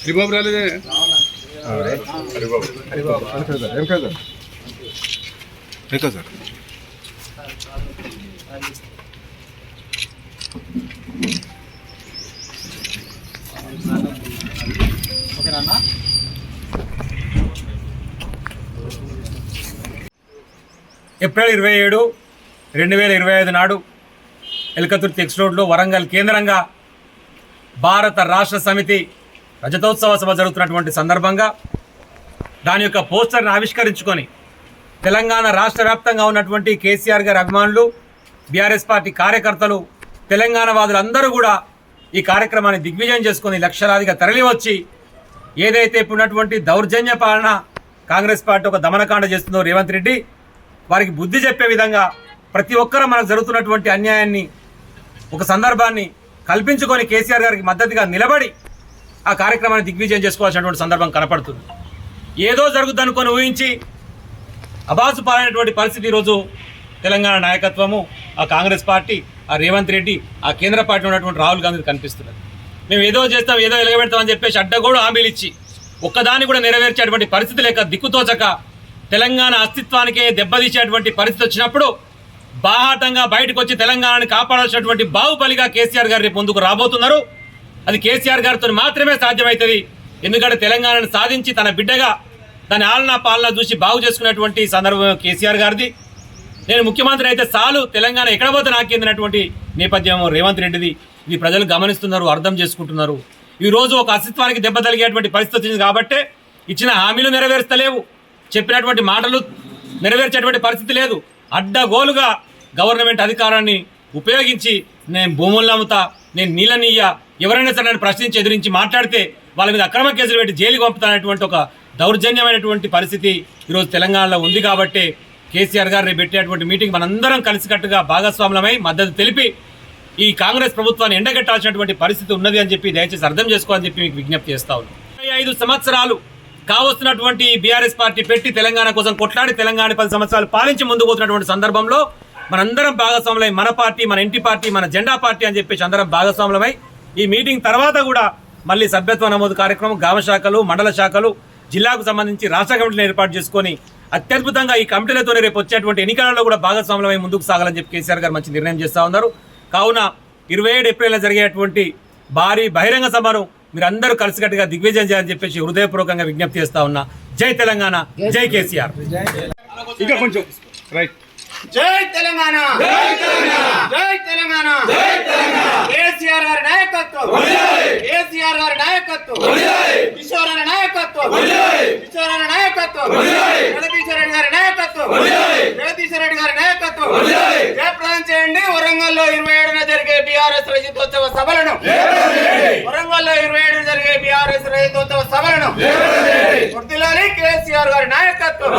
హరిబాబు రాలేదే? Sir April 27, 2025 నాడు Elkathurthi X రోడ్లో వరంగల్ కేంద్రంగా భారత రాష్ట్ర సమితి రజతోత్సవ సభ జరుగుతున్నటువంటి సందర్భంగా దాని యొక్క పోస్టర్ని ఆవిష్కరించుకొని తెలంగాణ రాష్ట్ర వ్యాప్తంగా ఉన్నటువంటి కేసీఆర్ గారి అభిమానులు, బీఆర్ఎస్ పార్టీ కార్యకర్తలు, తెలంగాణ వాదులందరూ కూడా ఈ కార్యక్రమాన్ని దిగ్విజయం చేసుకొని లక్షలాదిగా తరలివచ్చి ఏదైతే ఇప్పుడు ఉన్నటువంటి దౌర్జన్య పాలన కాంగ్రెస్ పార్టీ ఒక దమనకాండ చేస్తుందో రేవంత్ రెడ్డి వారికి బుద్ధి చెప్పే విధంగా ప్రతి ఒక్కరూ మనకు జరుగుతున్నటువంటి అన్యాయాన్ని ఒక సందర్భాన్ని కల్పించుకొని కేసీఆర్ గారికి మద్దతుగా నిలబడి ఆ కార్యక్రమాన్ని దిగ్విజయం చేసుకోవాల్సినటువంటి సందర్భం కనపడుతుంది. ఏదో జరుగుద్దనుకొని ఊహించి అబాసు పాలైనటువంటి పరిస్థితి ఈరోజు తెలంగాణ నాయకత్వము, ఆ కాంగ్రెస్ పార్టీ, ఆ రేవంత్ రెడ్డి, ఆ కేంద్ర పార్టీ ఉన్నటువంటి రాహుల్ గాంధీ కనిపిస్తున్నది. మేము ఏదో చేస్తాం, ఏదో ఎలగబెడతామని చెప్పేసి అడ్డగోడు హామీలు ఇచ్చి ఒక్కదాన్ని కూడా నెరవేర్చేటువంటి పరిస్థితి లేక దిక్కుతోచక తెలంగాణ అస్తిత్వానికే దెబ్బతీసేటువంటి పరిస్థితి వచ్చినప్పుడు బాహాటంగా బయటకు వచ్చి తెలంగాణని కాపాడాల్సినటువంటి బాహుబలిగా కేసీఆర్ గారు రేపు ముందుకు రాబోతున్నారు. అది కేసీఆర్ గారితో మాత్రమే సాధ్యమవుతుంది. ఎందుకంటే తెలంగాణను సాధించి తన బిడ్డగా దాని ఆలనా పాలన చూసి బాగు చేసుకునేటువంటి సందర్భం కేసీఆర్ గారిది. నేను ముఖ్యమంత్రి అయితే చాలు, తెలంగాణ ఎక్కడ పోతే నాకేందినటువంటి నేపథ్యం రేవంత్ రెడ్డిది. ఇది ప్రజలు గమనిస్తున్నారు, అర్థం చేసుకుంటున్నారు. ఈరోజు ఒక అస్తిత్వానికి దెబ్బ తగిలేటువంటి పరిస్థితి వచ్చింది కాబట్టే ఇచ్చిన హామీలు నెరవేర్చలేవు, చెప్పినటువంటి మాటలు నెరవేర్చేటువంటి పరిస్థితి లేదు. అడ్డగోలుగా గవర్నమెంట్ అధికారాన్ని ఉపయోగించి నేను భూములను అమ్ముతా, నేను నీళ్ళనియ్య, ఎవరైనా సరే నన్ను ప్రశ్నించి ఎదిరించి మాట్లాడితే వాళ్ళ మీద అక్రమ కేసులు పెట్టి జైలుకి పంపుతానటువంటి ఒక దౌర్జన్యమైనటువంటి పరిస్థితి ఈరోజు తెలంగాణలో ఉంది. కాబట్టి కేసీఆర్ గారు రేపు పెట్టేటువంటి మీటింగ్ మనందరం కలిసికట్టుగా భాగస్వాములమై మద్దతు తెలిపి ఈ కాంగ్రెస్ ప్రభుత్వాన్ని ఎండగట్టాల్సినటువంటి పరిస్థితి ఉన్నది అని చెప్పి దయచేసి అర్థం చేసుకోవాలని చెప్పి మీకు విజ్ఞప్తి చేస్తా ఉన్నాను. 5 సంవత్సరాలు కావస్తున్నటువంటి బీఆర్ఎస్ పార్టీ పెట్టి తెలంగాణ కోసం కొట్లాడి తెలంగాణ 10 సంవత్సరాలు పాలించి ముందుకు పోతున్నటువంటి సందర్భంలో మనందరం భాగస్వాములై మన పార్టీ, మన ఇంటి పార్టీ, మన జెండా పార్టీ అని చెప్పేసి అందరం భాగస్వాములమై ఈ మీటింగ్ తర్వాత కూడా మళ్ళీ సభ్యత్వ నమోదు కార్యక్రమం గ్రామ శాఖలు, మండల శాఖలు, జిల్లాకు సంబంధించి రాష్ట్ర కమిటీలు ఏర్పాటు చేసుకొని అత్యద్భుతంగా ఈ కమిటీలతోనే రేపు వచ్చేటువంటి ఎన్నికలలో కూడా భాగస్వాములమై ముందుకు సాగాలని చెప్పి కేసీఆర్ గారు మంచి నిర్ణయం చేస్తూ ఉన్నారు. కావున 27 ఏప్రిల్లో జరిగేటువంటి భారీ బహిరంగ సభను మీరందరూ కలిసికట్టుగా దిగ్విజయం చేయాలని చెప్పేసి హృదయపూర్వకంగా విజ్ఞప్తి చేస్తా ఉన్నా. జై తెలంగాణ, జై కేసీఆర్. ఇంకా కొంచెం రైట్. జై తెలంగాణ, జై తెలంగాణ, జై తెలంగాణ, జై తెలంగాణ. కేసీఆర్ గారి నాయకత్వం, కేసీఆర్ గారి నాయకత్వం, కిషోర్ గారి నాయకత్వం, కిషోర్ గారి నాయకత్వం, జగదీశ్వర్ రెడ్డి గారి నాయకత్వం, జగదీశ్వర్ రెడ్డి గారి నాయకత్వం. జయప్రదం చేయండి. వరంగల్లో 27న జరిగే బీఆర్ఎస్ రజతోత్సవ సభలను, వరంగల్లో 27న జరిగే బీఆర్ఎస్ రజతోత్సవ సభలను వర్ధిల్లాలి. కేసీఆర్ గారి నాయకత్వం.